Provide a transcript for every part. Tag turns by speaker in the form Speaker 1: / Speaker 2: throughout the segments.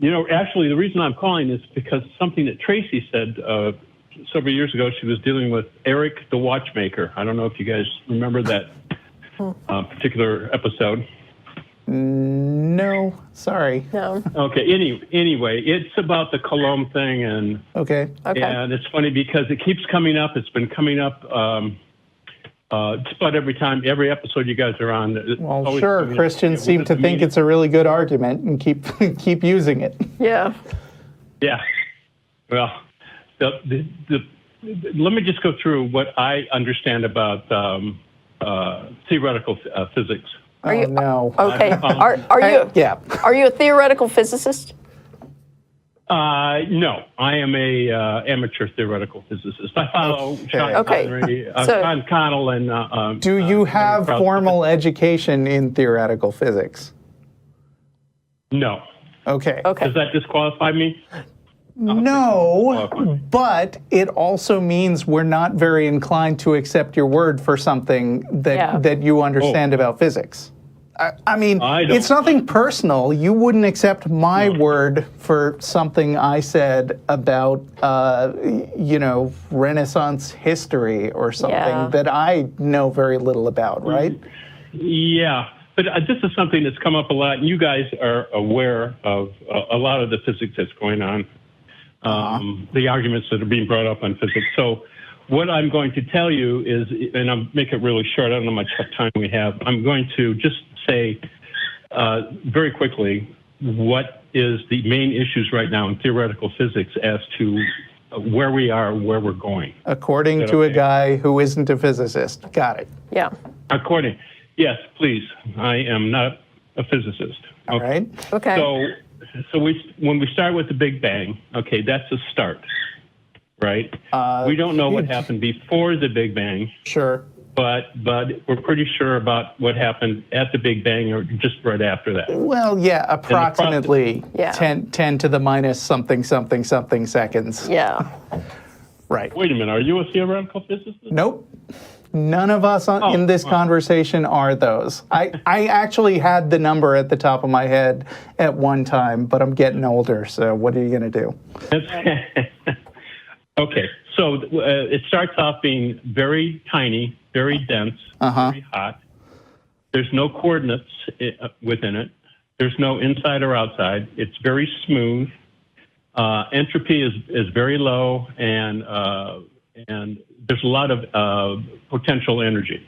Speaker 1: Actually, the reason I'm calling is because something that Tracy said several years ago. She was dealing with Eric the Watchmaker. I don't know if you guys remember that particular episode.
Speaker 2: No, sorry.
Speaker 3: No.
Speaker 1: Okay. Anyway, it's about the Kalam thing, and
Speaker 2: Okay.
Speaker 1: and it's funny because it keeps coming up. It's been coming up just about every episode you guys are on.
Speaker 2: Well, sure. Christians seem to think it's a really good argument and keep using it.
Speaker 3: Yeah.
Speaker 1: Yeah. Well, let me just go through what I understand about theoretical physics.
Speaker 3: Are you,
Speaker 2: no.
Speaker 3: Okay. Are you a theoretical physicist?
Speaker 1: No, I am a amateur theoretical physicist. I follow Sean Connery, Sean Connell, and.
Speaker 2: Do you have formal education in theoretical physics?
Speaker 1: No.
Speaker 2: Okay.
Speaker 1: Does that disqualify me?
Speaker 2: No, but it also means we're not very inclined to accept your word for something that you understand about physics. I mean, it's nothing personal. You wouldn't accept my word for something I said about, Renaissance history or something that I know very little about, right?
Speaker 1: Yeah, but this is something that's come up a lot, and you guys are aware of a lot of the physics that's going on, the arguments that are being brought up on physics. So what I'm going to tell you is, and I'll make it really short, I don't know how much time we have, I'm going to just say very quickly what is the main issues right now in theoretical physics as to where we are, where we're going.
Speaker 2: According to a guy who isn't a physicist. Got it.
Speaker 3: Yeah.
Speaker 1: Yes, please. I am not a physicist.
Speaker 2: All right.
Speaker 3: Okay.
Speaker 1: So when we start with the Big Bang, that's a start, right? We don't know what happened before the Big Bang.
Speaker 2: Sure.
Speaker 1: But we're pretty sure about what happened at the Big Bang or just right after that.
Speaker 2: Well, yeah, approximately 10 to the minus something seconds.
Speaker 3: Yeah.
Speaker 2: Right.
Speaker 1: Wait a minute, are you a theoretical physicist?
Speaker 2: Nope. None of us in this conversation are those. I actually had the number at the top of my head at one time, but I'm getting older, so what are you going to do? Okay, so it starts off being very tiny, very dense, very hot. There's no coordinates within it. There's no inside or outside. It's very smooth. Entropy is very low, and there's a lot of potential energy.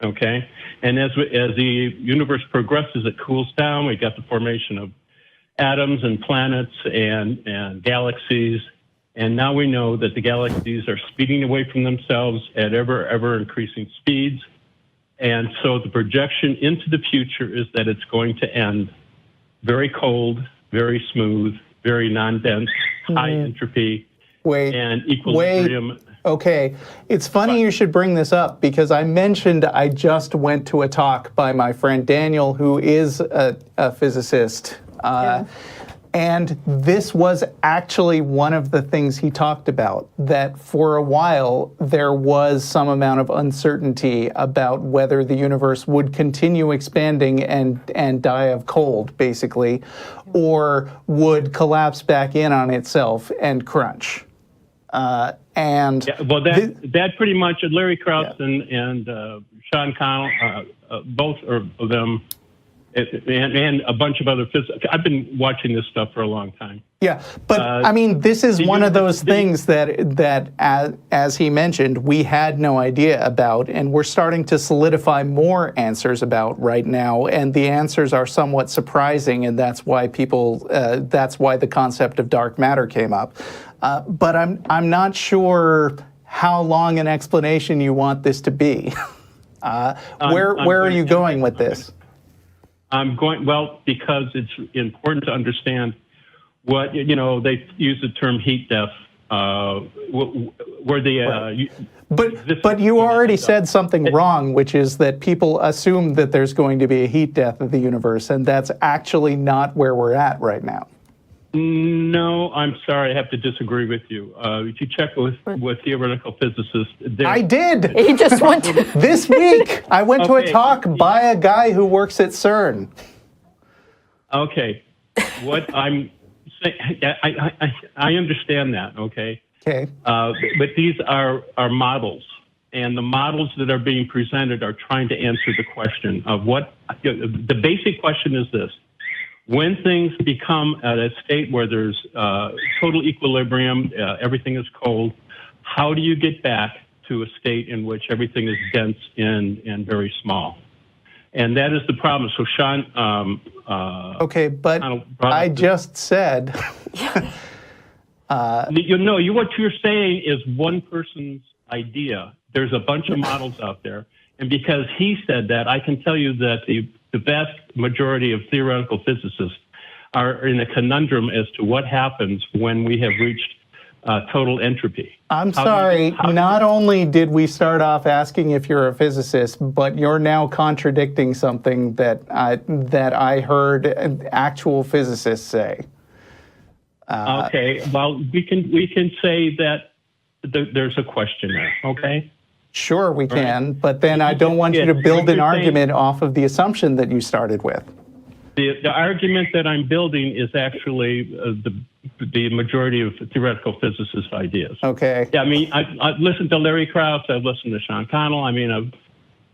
Speaker 2: Okay, and as the universe progresses, it cools down. We got the formation of atoms and planets and galaxies. And now we know that the galaxies are speeding away from themselves at ever increasing speeds. And so the projection into the future is that it's going to end very cold, very smooth, very non-dense, high entropy, and equilibrium. Okay, it's funny you should bring this up because I mentioned I just went to a talk by my friend Daniel, who is a physicist. And this was actually one of the things he talked about, that for a while there was some amount of uncertainty about whether the universe would continue expanding and die of cold, basically, or would collapse back in on itself and crunch. That pretty much, Larry Krauss and Sean Connell, both of them, and a bunch of other physics. I've been watching this stuff for a long time. Yeah, but I mean, this is one of those things that as he mentioned, we had no idea about, and we're starting to solidify more answers about right now, and the answers are somewhat surprising, and that's why that's why the concept of dark matter came up. But I'm not sure how long an explanation you want this to be. Where are you going with this?
Speaker 1: I'm going, because it's important to understand what, they use the term heat death, where the...
Speaker 2: But you already said something wrong, which is that people assume that there's going to be a heat death of the universe, and that's actually not where we're at right now.
Speaker 1: No, I'm sorry, I have to disagree with you. If you check with theoretical physicists...
Speaker 2: I did!
Speaker 3: He just went to...
Speaker 2: This week, I went to a talk by a guy who works at CERN.
Speaker 1: Okay. what I'm saying, I understand that, okay?
Speaker 2: Okay.
Speaker 1: But these are models, and the models that are being presented are trying to answer the question of what, the basic question is this: when things become at a state where there's total equilibrium, everything is cold, how do you get back to a state in which everything is dense and very small? And that is the problem. So Sean,
Speaker 2: okay, but I just said.
Speaker 1: What you're saying is one person's idea. There's a bunch of models out there, and because he said that, I can tell you that the vast majority of theoretical physicists are in a conundrum as to what happens when we have reached total entropy.
Speaker 2: I'm sorry, not only did we start off asking if you're a physicist, but you're now contradicting something that I heard actual physicists say.
Speaker 1: Okay, well, we can say that there's a question there, okay?
Speaker 2: Sure, we can, but then I don't want you to build an argument off of the assumption that you started with.
Speaker 1: The argument that I'm building is actually the majority of theoretical physicists' ideas.
Speaker 2: Okay.
Speaker 1: Yeah, I mean, I've listened to Larry Krauss, I've listened to Sean Connell. I mean,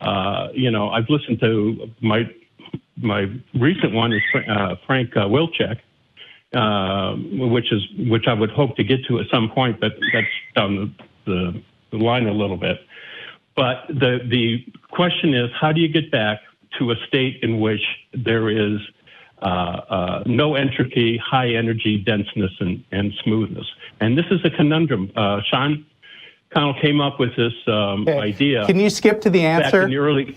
Speaker 1: I've listened to my recent one is Frank Wilczek, which I would hope to get to at some point, but that's down the line a little bit. But the question is, how do you get back to a state in which there is no entropy, high energy, denseness, and smoothness? And this is a conundrum. Sean Connell came up with this idea.
Speaker 2: Can you skip to the answer?
Speaker 1: Back in the early...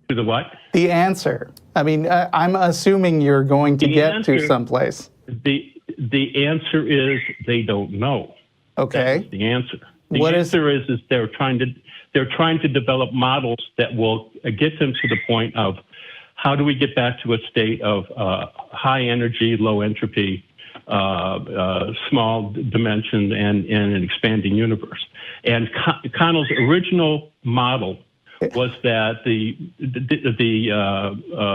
Speaker 1: To the what?
Speaker 2: The answer. I mean, I'm assuming you're going to get to someplace.
Speaker 1: The answer is they don't know.
Speaker 2: Okay.
Speaker 1: That's the answer. The answer is they're trying to develop models that will get them to the point of how do we get back to a state of high energy, low entropy, small dimension, and an expanding universe. And Connell's original model was that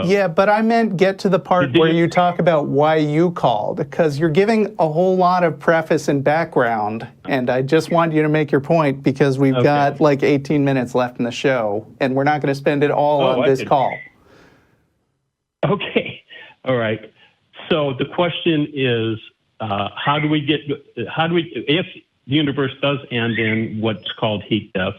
Speaker 2: yeah, but I meant get to the part where you talk about why you called, because you're giving a whole lot of preface and background, and I just want you to make your point because we've got like 18 minutes left in the show, and we're not going to spend it all on this call.
Speaker 1: Okay, all right. So the question is, if the universe does end in what's called heat death,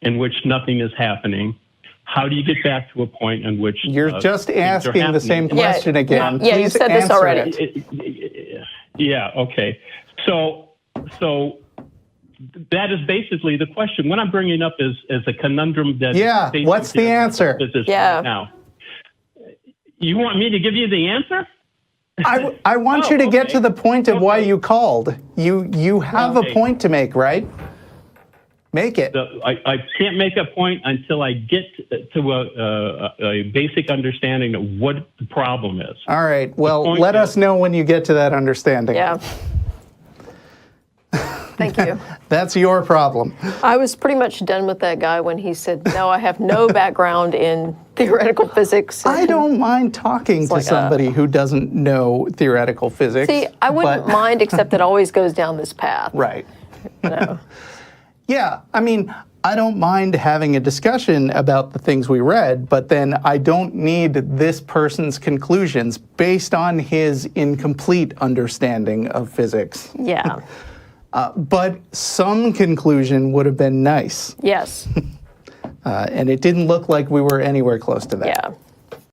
Speaker 1: in which nothing is happening, how do you get back to a point in which
Speaker 2: you're just asking the same question again?
Speaker 3: Yeah, you said this already.
Speaker 1: Yeah. Okay. So that is basically the question. What I'm bringing up is a conundrum that.
Speaker 2: Yeah. What's the answer?
Speaker 3: Yeah.
Speaker 1: Right now, you want me to give you the answer?
Speaker 2: I want you to get to the point of why you called. You have a point to make, right? Make it.
Speaker 1: I can't make a point until I get to a basic understanding of what the problem is.
Speaker 2: All right. Well, let us know when you get to that understanding.
Speaker 3: Yeah. Thank you.
Speaker 2: That's your problem.
Speaker 3: I was pretty much done with that guy when he said, no, I have no background in theoretical physics.
Speaker 2: I don't mind talking to somebody who doesn't know theoretical physics.
Speaker 3: See, I wouldn't mind, except it always goes down this path.
Speaker 2: Right.
Speaker 3: You know.
Speaker 2: Yeah, I mean, I don't mind having a discussion about the things we read, but then I don't need this person's conclusions based on his incomplete understanding of physics.
Speaker 3: Yeah.
Speaker 2: But some conclusion would have been nice.
Speaker 3: Yes.
Speaker 2: And it didn't look like we were anywhere close to that.
Speaker 3: Yeah.